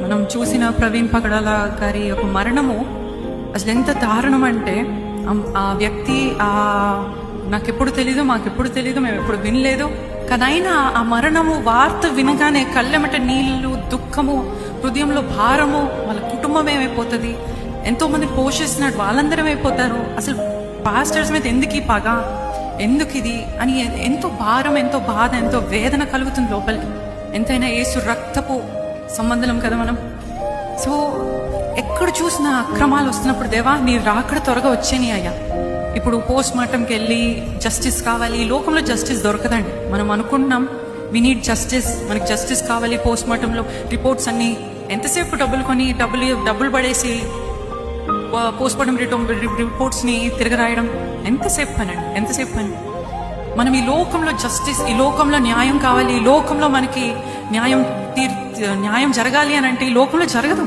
మనం చూసిన ప్రవీణ్ పగడాల గారి యొక్క మరణము అసలు ఎంత దారుణం అంటే ఆ వ్యక్తి నాకెప్పుడు తెలీదు, మాకెప్పుడు తెలీదు, మేము ఎప్పుడు వినలేదు. కానీ అయినా ఆ మరణము వార్త వినగానే కళ్ళెమట నీళ్ళు, దుఃఖము, హృదయంలో భారము, వాళ్ళ కుటుంబం ఏమైపోతుంది, ఎంతో మంది పోషిస్తున్నాడు వాళ్ళందరం అయిపోతారు. అసలు పాస్టర్స్ మీద ఎందుకు ఈ పగ, ఎందుకు ఇది అని ఎంతో భారం, ఎంతో బాధ, ఎంతో వేదన కలుగుతుంది లోపలికి. ఎంతైనా యేసు రక్తపు సంబంధం కదా మనం. సో ఎక్కడ చూసినా అక్రమాలు వస్తున్నప్పుడు, దేవా నీ రాకడ త్వరగా వచ్చేని అయ్యా. ఇప్పుడు పోస్ట్ మార్టంకి వెళ్ళి జస్టిస్ కావాలి. ఈ లోకంలో జస్టిస్ దొరకదండి. మనం అనుకుంటున్నాం వి నీడ్ జస్టిస్, మనకి జస్టిస్ కావాలి. పోస్ట్ మార్టంలో రిపోర్ట్స్ అన్ని ఎంతసేపు డబ్బులు కొని డబ్బులు పడేసి పోస్ట్ మార్టం రిపోర్ట్స్ని తిరగరాయడం ఎంతసేపు పని అండి, ఎంతసేపు పని. మనం ఈ లోకంలో జస్టిస్, ఈ లోకంలో న్యాయం కావాలి, ఈ లోకంలో మనకి న్యాయం జరగాలి అని అంటే ఈ లోకంలో జరగదు.